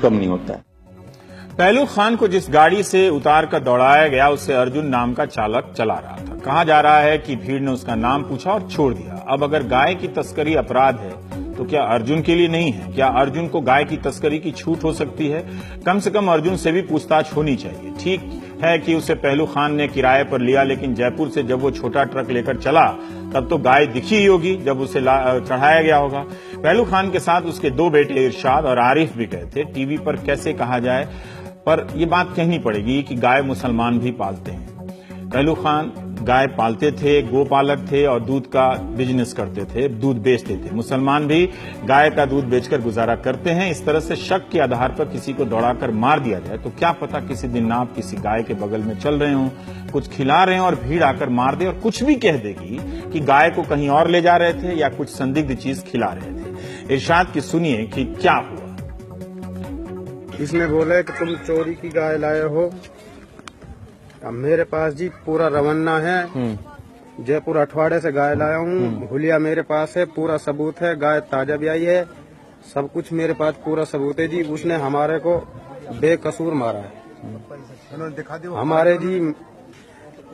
कम नहीं होता है। पहलू खान को जिस गाड़ी से उतार कर दौड़ाया गया उससे अर्जुन नाम का चालक चला रहा था। कहा जा रहा है कि भीड़ ने उसका नाम पूछा और छोड़ दिया। अब अगर गाय की तस्करी अपराध है तो क्या अर्जुन के लिए नहीं है? क्या अर्जुन को गाय की तस्करी की छूट हो सकती है? कम से कम अर्जुन से भी पूछताछ होनी चाहिए। ठीक है कि उसे पहलू खान ने किराए पर लिया, लेकिन जयपुर से जब वो छोटा ट्रक लेकर चला तब तो गाय दिखी ही होगी जब उसे चढ़ाया गया होगा। पहलू खान के साथ उसके दो बेटे इरशाद और आरिफ भी गए थे। टीवी पर कैसे कहा जाए, पर यह बात कहनी पड़ेगी कि गाय मुसलमान भी पालते हैं। पहलू खान गाय पालते थे, गोपालक थे और दूध का बिजनेस करते थे, दूध बेचते थे। मुसलमान भी गाय का दूध बेचकर गुजारा करते हैं। इस तरह से शक के आधार पर किसी को दौड़ाकर मार दिया जाए तो क्या पता किसी दिन आप किसी गाय के बगल में चल रहे हों, कुछ खिला रहे हों और भीड़ आकर मार दे और कुछ भी कह देगी कि गाय को कहीं और ले जा रहे थे या कुछ संदिग्ध चीज खिला रहे थे। इरशाद की सुनिए कि क्या हुआ। इसने बोले कि तुम चोरी की गाय लाए हो। अब मेरे पास जी पूरा रवन्ना है, जयपुर अठवाड़े से गाय लाया हूँ, हुलिया मेरे पास है, पूरा सबूत है, गाय ताजा भी आई है, सब कुछ मेरे पास पूरा सबूत है जी। उसने हमारे को बेकसूर मारा है। हमारे जी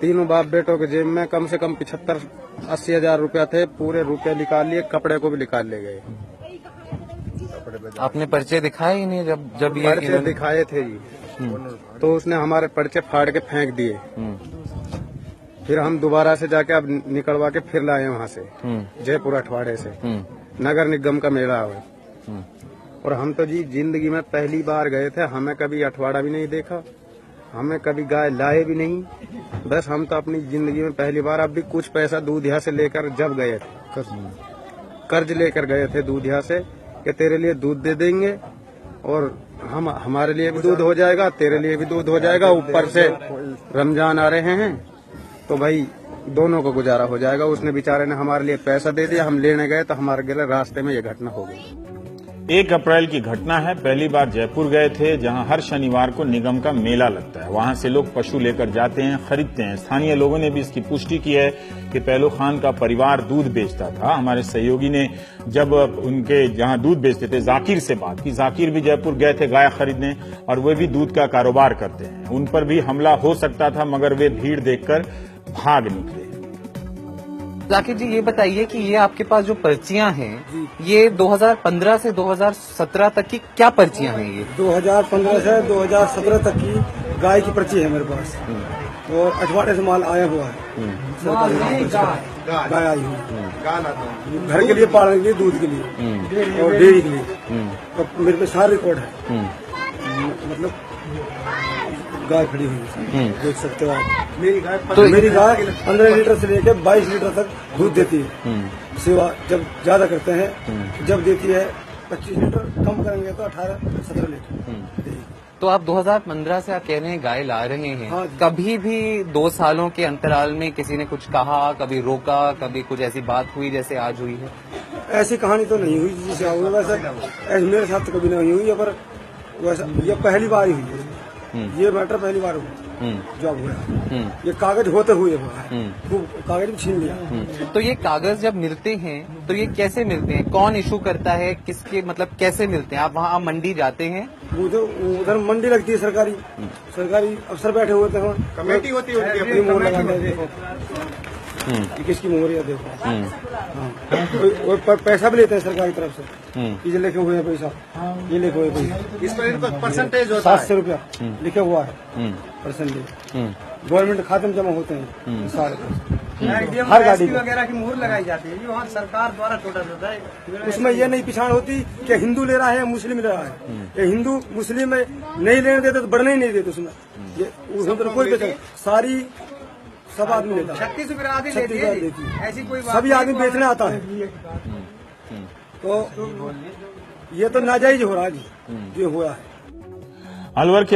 तीनों बाप बेटों के जेब में कम से कम 75-80 हजार रुपया थे, पूरे रुपए निकाल लिए, कपड़े को भी निकाल ले गए। आपने पर्चे दिखाए ही नहीं जब ये पर्चे दिखाए थे जी, तो उसने हमारे पर्चे फाड़ के फेंक दिए। फिर हम दोबारा से जाके अब निकलवा के फिर लाए वहाँ से जयपुर अठवाड़े से, नगर निगम का मेला है। और हम तो जी जिंदगी में पहली बार गए थे, हमें कभी अठवाड़ा भी नहीं देखा, हमें कभी गाय लाए भी नहीं। बस हम तो अपनी जिंदगी में पहली बार, अब भी कुछ पैसा दूधिया से लेकर जब गए थे, कर्ज लेकर गए थे दूधिया से कि तेरे लिए दूध दे देंगे और हमारे लिए भी दूध हो जाएगा, तेरे लिए भी दूध हो जाएगा, ऊपर से रमजान आ रहे हैं तो भाई दोनों को गुजारा हो जाएगा। उसने बेचारे ने हमारे लिए पैसा दे दिया, हम लेने गए तो हमारे गले रास्ते में ये घटना हो गई। 1 अप्रैल की घटना है। पहली बार जयपुर गए थे जहां हर शनिवार को निगम का मेला लगता है। वहां से लोग पशु लेकर जाते हैं, खरीदते हैं। स्थानीय लोगों ने भी इसकी पुष्टि की है कि पहलू खान का परिवार दूध बेचता था। हमारे सहयोगी ने जब उनके जहां दूध बेचते थे जाकिर से बात की। जाकिर भी जयपुर गए थे गाय खरीदने और वे भी दूध का कारोबार करते हैं। उन पर भी हमला हो सकता था मगर वे भीड़ देखकर भाग निकले। जाकिर जी ये बताइए कि ये आपके पास जो पर्चियां हैं ये 2015 से 2017 तक की क्या पर्चियां हैं? ये 2015 से 2017 तक की गाय की पर्ची है मेरे पास और अठवाड़े से माल आया हुआ है। गाय आई हुई घर के लिए, पालने के लिए, दूध के लिए और डेयरी के लिए, तो मेरे पे सारा रिकॉर्ड है। मतलब गाय खड़ी हुई है, देख सकते हो आप। मेरी गाय 15 लीटर से लेकर 22 लीटर तक दूध देती है। सेवा जब ज्यादा करते हैं, जब देती है 25 लीटर, कम करेंगे तो 18-17 लीटर। तो आप 2015 से आप कह रहे हैं गाय ला रहे हैं। हाँ, कभी भी 2 सालों के अंतराल में किसी ने कुछ कहा, कभी रोका, कभी कुछ ऐसी बात हुई जैसे आज हुई है? ऐसी कहानी तो नहीं हुई जैसे वैसे मेरे साथ तो कभी नहीं हुई है, पर वैसा ये पहली बार ही हुई है। ये मैटर पहली बार हुआ जब हुआ। ये कागज होते हुए हुआ है, वो कागज भी छीन लिया। तो ये कागज जब मिलते हैं तो ये कैसे मिलते हैं? कौन इशू करता है? किसके मतलब कैसे मिलते हैं? आप वहाँ मंडी जाते हैं? उधर मंडी लगती है, सरकारी अफसर बैठे होते हैं, कमेटी होती है उनकी, अपनी मोहर लगाते ये किसकी मोहर है देखो। हाँ, पैसा भी लेते हैं सरकारी तरफ से, ये लिखे हुए हैं पैसा, ये लिखे हुए पैसा, इस पर परसेंटेज 700 रुपया लिखे हुआ है परसेंटेज। गवर्नमेंट खाते में जमा होते हैं सारे। हर गाड़ी वगैरह की मोहर लगाई जाती है, वहाँ सरकार द्वारा टोटल होता है। उसमें ये नहीं पहचान होती कि हिंदू ले रहा है या मुस्लिम ले रहा है। ये हिंदू मुस्लिम में नहीं लेने देते तो बढ़ने ही नहीं देते उसमें। ये कोई पहचान, सारी सब आदमी लेता है, 36 रुपये आदमी देती है, ऐसी कोई सभी आदमी बेचने आता है। तो ये तो नाजायज हो रहा है जी, ये हुआ है। अलवर के